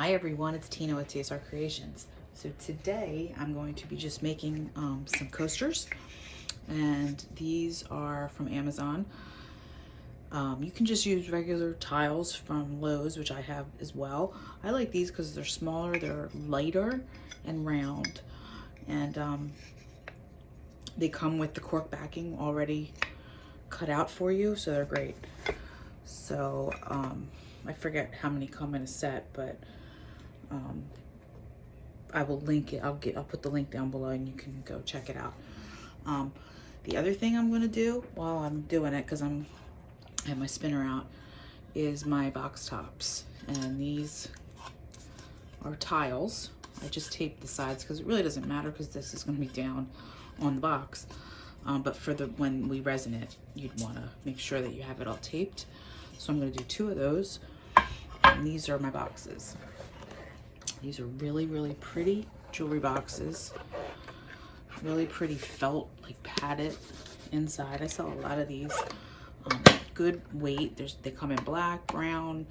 Hi everyone, it's Tina with TSR Creations. So today I'm going to be just making some coasters, and these are from Amazon. You can just use regular tiles from Lowe's, which I have as well. I like these because they're smaller, they're lighter and round, and they come with the cork backing already cut out for you, so they're great. So I forget how many come in a set, but I will link it. I'll put the link down below and you can go check it out. The other thing I'm going to do while I'm doing it, because I have my spinner out, is my box tops. And these are tiles. I just taped the sides because it really doesn't matter because this is going to be down on the box. But for when we resin it, you'd want to make sure that you have it all taped. So I'm going to do 2 of those. And these are my boxes. These are really, really pretty jewelry boxes. Really pretty felt, like padded inside. I sell a lot of these. Good weight. They come in black, brown,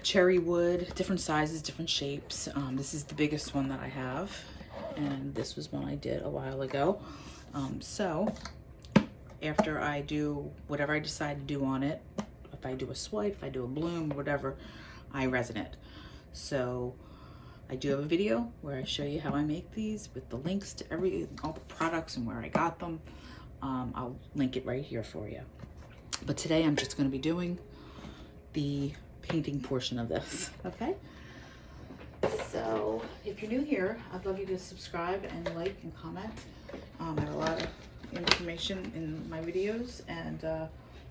cherry wood, different sizes, different shapes. This is the biggest one that I have, and this was one I did a while ago. So after I do whatever I decide to do on it, if I do a swipe, if I do a bloom, whatever, I resin it. So I do have a video where I show you how I make these with the links to all the products and where I got them. I'll link it right here for you. But today I'm just going to be doing the painting portion of this, okay? So if you're new here, I'd love you to subscribe and like and comment. I have a lot of information in my videos, and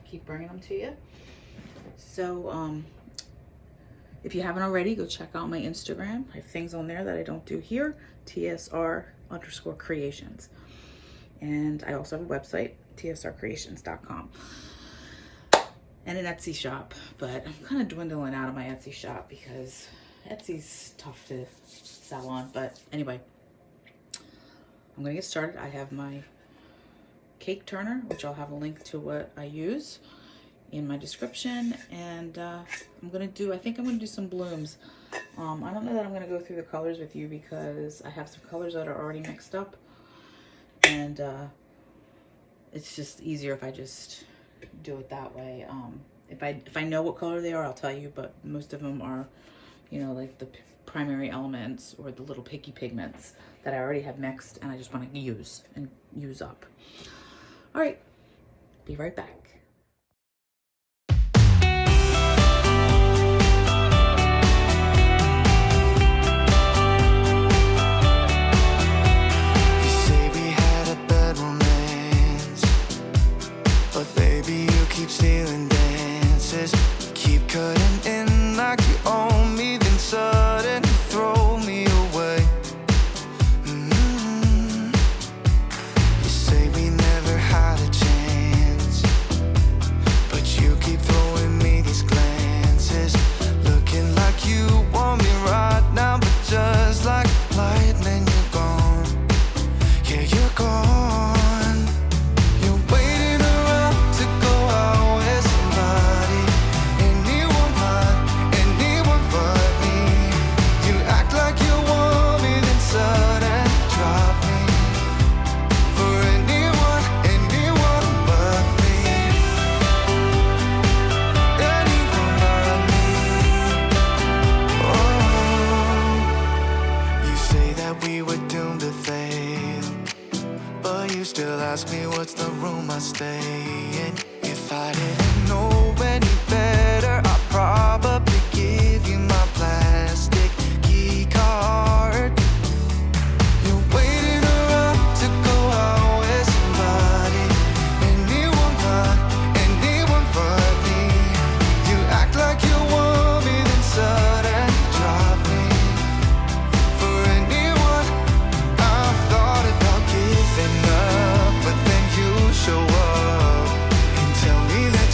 keep bringing them to you. So if you haven't already, go check out my Instagram. I have things on there that I don't do here, TSR_creations. And I also have a website, tsrcreations.com. And an Etsy shop, but I'm kind of dwindling out of my Etsy shop because Etsy's tough to sell on. But anyway, I'm gonna get started. I have my cake turner, which I'll have a link to what I use in my description, and I think I'm gonna do some blooms. I don't know that I'm gonna go through the colors with you because I have some colors that are already mixed up, and it's just easier if I just do it that way. If I know what color they are, I'll tell you, but most of them are, you know, like the primary elements or the little picky pigments that I already have mixed and I just want to use up. All right, be right back. Stealing dances, keep cutting in like you own me, then suddenly throw me away. You say we never had a chance, but you keep throwing me these glances, looking like you want me right now, but just like lightning, you're gone. Yeah, you're gone. Ask me what's the room I stay in. If I didn't know any better, I'd probably give you my plastic key card. You're waiting around to go out with somebody, anyone but me. You act like you want me, then suddenly drop me. For anyone, I've thought about giving up, but then you show up and tell me that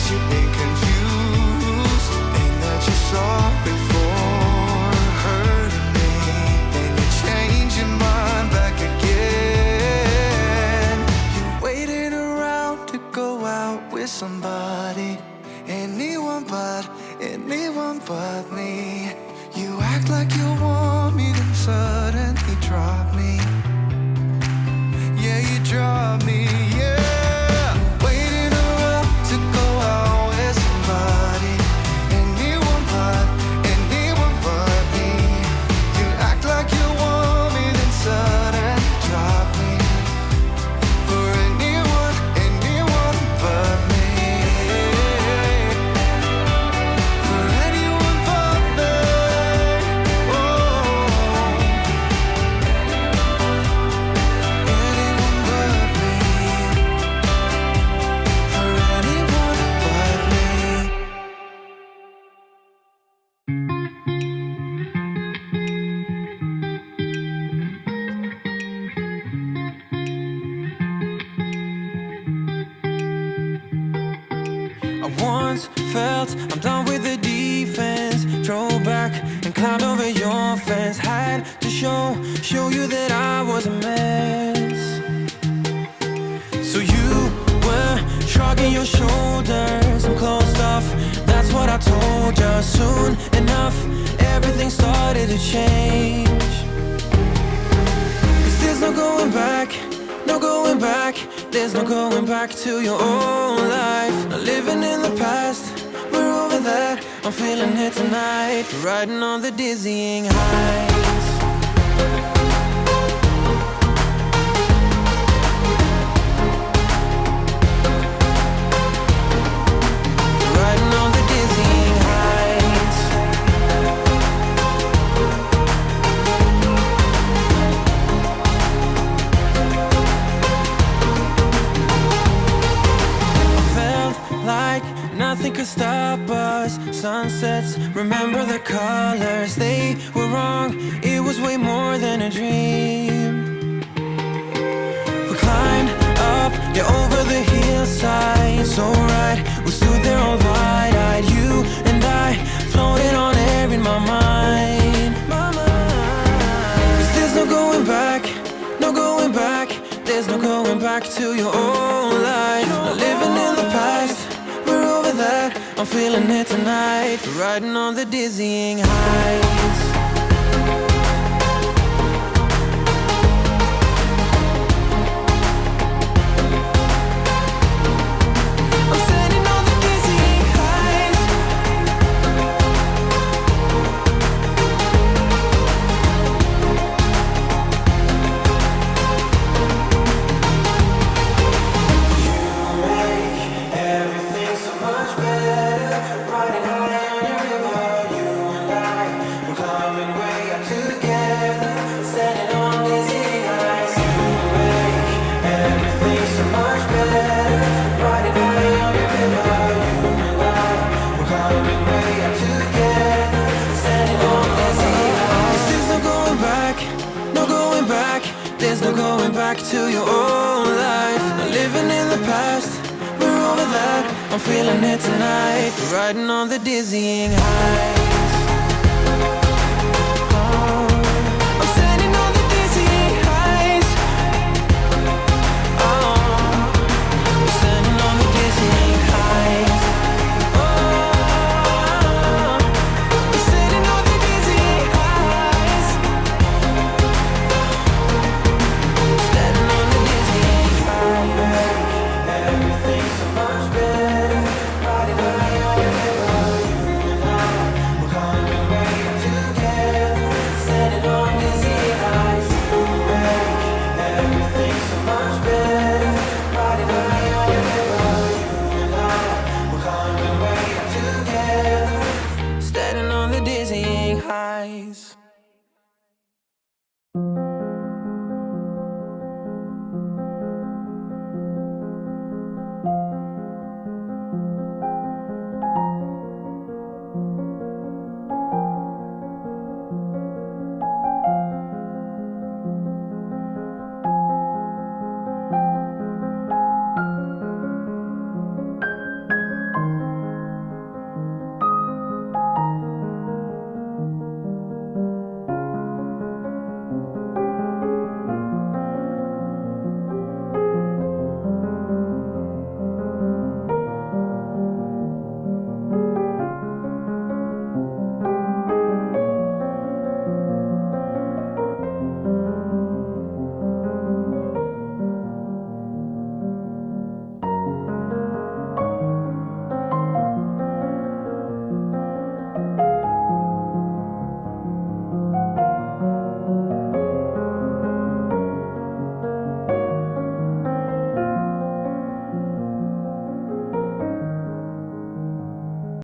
once felt I'm done with the defense. Drove back and climbed over your fence. Had to show you that I was a mess. So you were shrugging your shoulders. I'm closed off, that's what I told you. Soon enough, everything started to change. Cause there's no going back, no going back. There's no going back to your old life. Not living in the past, we're over that. I'm feeling it tonight, riding on the dizzying heights. Riding on the dizzying heights. Felt like nothing could stop us. Sunsets, remember the colors. They were wrong, it was way more than a dream. We climbed up, yeah, over the hillside. So right, we stood there all wide-eyed. You and I floated on air in my mind. Cause there's no going back, no going back. There's no going back to your old life. Not living in the past, we're over that. I'm feeling it tonight, riding on the dizzying heights. I'm standing on the dizzying heights. You make everything so much better. Riding high on your river, you and I, we're climbing way up together, standing on dizzying heights. You make everything so much better. Riding high on your river, you and I, we're climbing way up together, standing on dizzying heights. There's no going back, no going back. There's no going back to your old life. Not living in the past, we're over that. I'm feeling it tonight, riding on the dizzying heights.